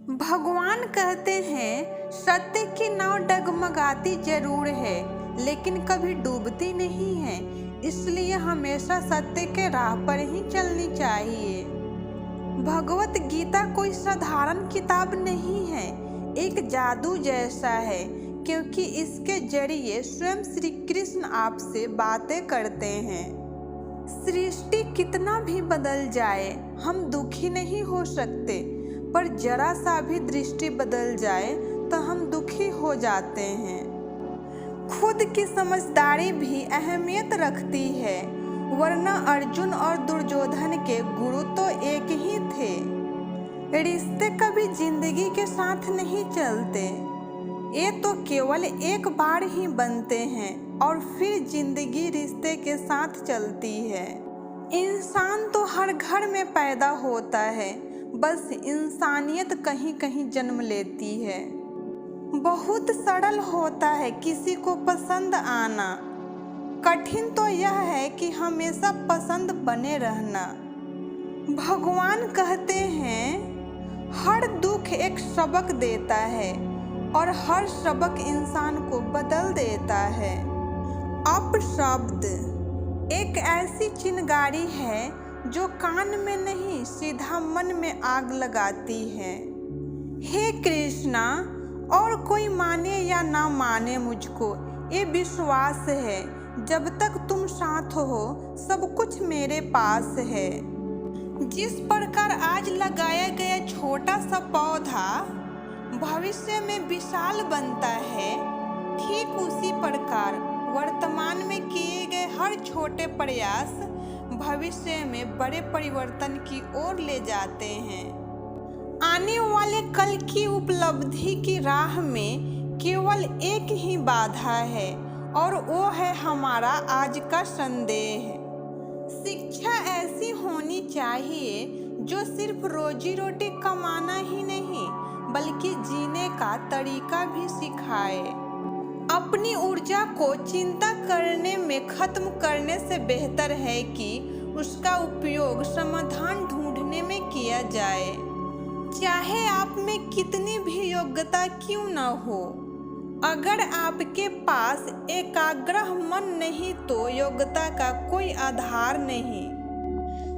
भगवान कहते हैं सत्य की नाव डगमगाती जरूर है लेकिन कभी डूबती नहीं है, इसलिए हमेशा सत्य के राह पर ही चलनी चाहिए। भगवत गीता कोई साधारण किताब नहीं है, एक जादू जैसा है, क्योंकि इसके जरिए स्वयं श्री कृष्ण आपसे बातें करते हैं। सृष्टि कितना भी बदल जाए हम दुखी नहीं हो सकते, पर जरा सा भी दृष्टि बदल जाए तो हम दुखी हो जाते हैं। खुद की समझदारी भी अहमियत रखती है, वरना अर्जुन और दुर्योधन के गुरु तो एक ही थे। रिश्ते कभी जिंदगी के साथ नहीं चलते, ये तो केवल एक बार ही बनते हैं और फिर जिंदगी रिश्ते के साथ चलती है। इंसान तो हर घर में पैदा होता है, बस इंसानियत कहीं कहीं जन्म लेती है। बहुत सरल होता है किसी को पसंद आना, कठिन तो यह है कि हमेशा पसंद बने रहना। भगवान कहते हैं हर दुख एक सबक देता है और हर सबक इंसान को बदल देता है। अपशब्द एक ऐसी चिंगारी है जो कान में नहीं सीधा मन में आग लगाती है। हे कृष्णा, और कोई माने या ना माने मुझको ये विश्वास है, जब तक तुम साथ हो सब कुछ मेरे पास है। जिस प्रकार आज लगाया गया छोटा सा पौधा भविष्य में विशाल बनता है, ठीक उसी प्रकार वर्तमान में किए गए हर छोटे प्रयास भविष्य में बड़े परिवर्तन की ओर ले जाते हैं। आने वाले कल की उपलब्धि की राह में केवल एक ही बाधा है और वो है हमारा आज का संदेह। शिक्षा ऐसी होनी चाहिए जो सिर्फ रोजी रोटी कमाना ही नहीं बल्कि जीने का तरीका भी सिखाए। अपनी ऊर्जा को चिंता करने में खत्म करने से बेहतर है कि उसका उपयोग समाधान ढूंढने में किया जाए। चाहे आप में कितनी भी योग्यता क्यों न हो, अगर आपके पास एकाग्र मन नहीं तो योग्यता का कोई आधार नहीं।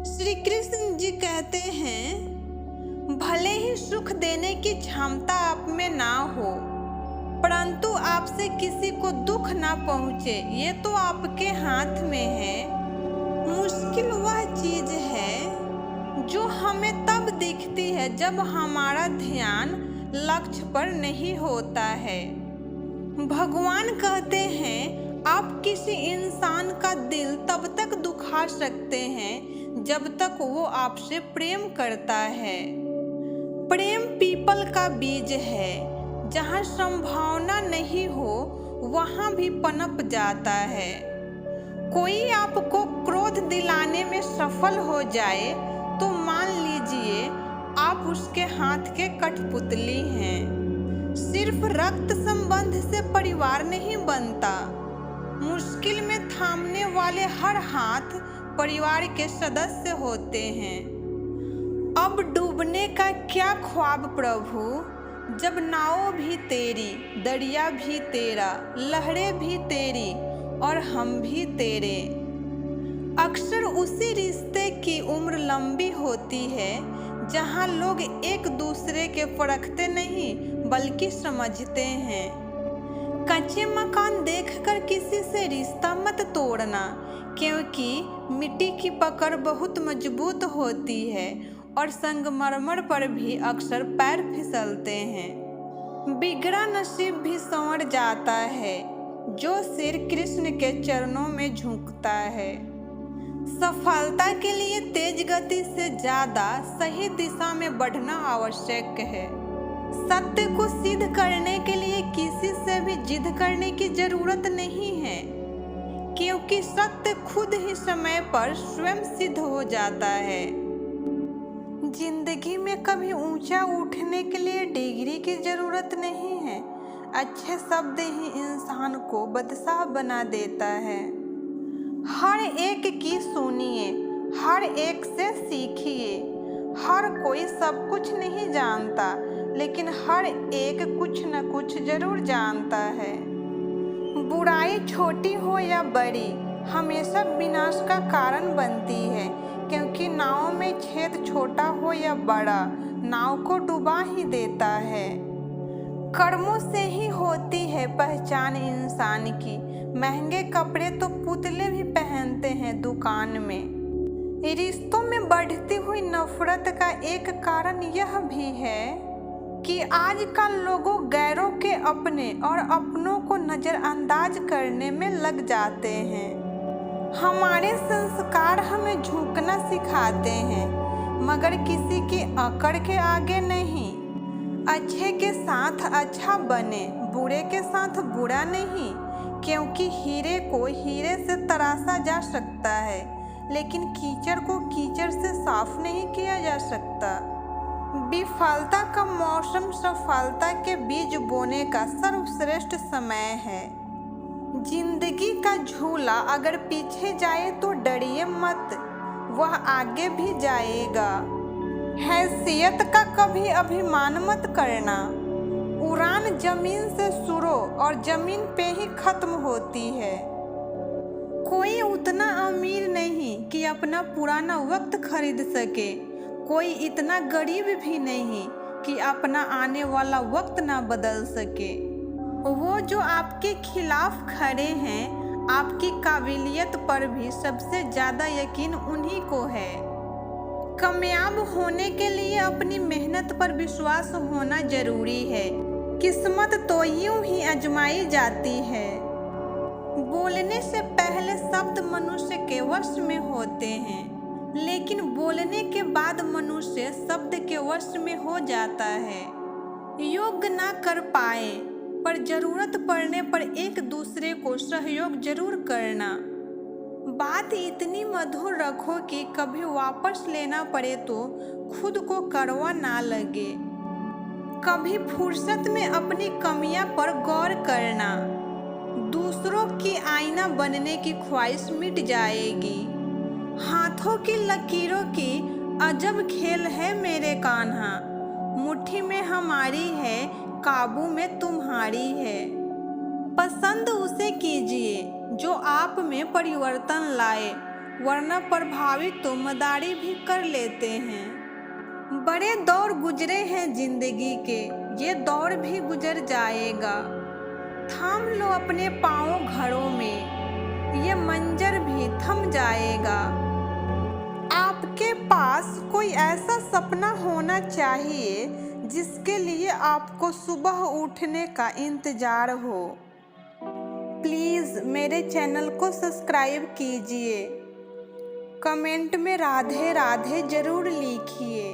श्री कृष्ण जी कहते हैं भले ही सुख देने की क्षमता आप में ना हो, परंतु आपसे किसी को दुख ना पहुँचे ये तो आपके हाथ में है। मुश्किल वह चीज है जो हमें तब दिखती है जब हमारा ध्यान लक्ष्य पर नहीं होता है। भगवान कहते हैं आप किसी इंसान का दिल तब तक दुखा सकते हैं जब तक वो आपसे प्रेम करता है। प्रेम पीपल का बीज है, जहाँ संभावना नहीं हो वहाँ भी पनप जाता है। कोई आपको क्रोध दिलाने में सफल हो जाए तो मान लीजिए आप उसके हाथ के कठपुतली हैं। सिर्फ रक्त संबंध से परिवार नहीं बनता, मुश्किल में थामने वाले हर हाथ परिवार के सदस्य होते हैं। अब डूबने का क्या ख्वाब प्रभु, जब नाव भी तेरी, दरिया भी तेरा, लहरें भी तेरी और हम भी तेरे। अक्सर उसी रिश्ते की उम्र लंबी होती है जहां लोग एक दूसरे के परखते नहीं बल्कि समझते हैं। कच्चे मकान देखकर किसी से रिश्ता मत तोड़ना, क्योंकि मिट्टी की पकड़ बहुत मजबूत होती है और संगमरमर पर भी अक्सर पैर फिसलते हैं। बिगड़ा नसीब भी संवर जाता है जो सिर कृष्ण के चरणों में झुकता है। सफलता के लिए तेज गति से ज्यादा सही दिशा में बढ़ना आवश्यक है। सत्य को सिद्ध करने के लिए किसी से भी जिद करने की जरूरत नहीं है, क्योंकि सत्य खुद ही समय पर स्वयं सिद्ध हो जाता है। जिंदगी में कभी ऊंचा उठने के लिए डिग्री की जरूरत नहीं है, अच्छे शब्द ही इंसान को बादशाह बना देता है। हर एक की सुनिए, हर एक से सीखिए। हर कोई सब कुछ नहीं जानता, लेकिन हर एक कुछ न कुछ जरूर जानता है। बुराई छोटी हो या बड़ी हमेशा विनाश का कारण बनती है, क्योंकि नाव में छेद छोटा हो या बड़ा नाव को डुबा ही देता है। कर्मों से ही होती है पहचान इंसान की। महंगे कपड़े तो पुतले भी पहनते हैं दुकान में। रिश्तों में बढ़ती हुई नफरत का एक कारण यह भी है कि आजकल लोगों गैरों के अपने और अपनों को नजरअंदाज करने में लग जाते हैं। हमारे संस्कार हमें झुकना सिखाते हैं, मगर किसी की अकड़ के आगे नहीं। अच्छे के साथ अच्छा बने, बुरे के साथ बुरा नहीं, क्योंकि हीरे को हीरे से तराशा जा सकता है, लेकिन कीचड़ को कीचड़ से साफ नहीं किया जा सकता। विफलता का मौसम सफलता के बीज बोने का सर्वश्रेष्ठ समय है। जिंदगी का झूला अगर पीछे जाए तो डरिए मत, वह आगे भी जाएगा। हैसियत का कभी अभिमान मत करना। उड़ान जमीन से शुरू और जमीन पे ही खत्म होती है। कोई उतना अमीर नहीं कि अपना पुराना वक्त खरीद सके, कोई इतना गरीब भी नहीं कि अपना आने वाला वक्त ना बदल सके। वो जो आपके खिलाफ खड़े हैं, आपकी काबिलियत पर भी सबसे ज़्यादा यकीन उन्हीं को है। कामयाब होने के लिए अपनी मेहनत पर विश्वास होना जरूरी है। किस्मत तो यूं ही आजमाई जाती है। बोलने से पहले शब्द मनुष्य के वश में होते हैं, लेकिन बोलने के बाद मनुष्य शब्द के वश में हो जाता है। योग्य ना कर पाए पर जरूरत पड़ने पर एक दूसरे को सहयोग जरूर करना। बात इतनी मधुर रखो कि कभी वापस लेना पड़े तो खुद को कड़वा ना लगे। कभी फुर्सत में अपनी कमियां पर गौर करना। दूसरों की आईना बनने की ख्वाहिश मिट जाएगी। हाथों की लकीरों की अजब खेल है मेरे कान्हा। मुट्ठी में हमारी है, काबू में तुम्हारी है। पसंद उसे कीजिए जो आप में परिवर्तन लाए, वरना प्रभावित तो मदारी भी कर लेते हैं। बड़े दौर गुजरे हैं जिंदगी के, ये दौर भी गुजर जाएगा। थाम लो अपने पाँव घरों में, ये मंजर भी थम जाएगा। आपके पास कोई ऐसा सपना होना चाहिए जिसके लिए आपको सुबह उठने का इंतजार हो। प्लीज़ मेरे चैनल को सब्सक्राइब कीजिए। कमेंट में राधे राधे ज़रूर लिखिए।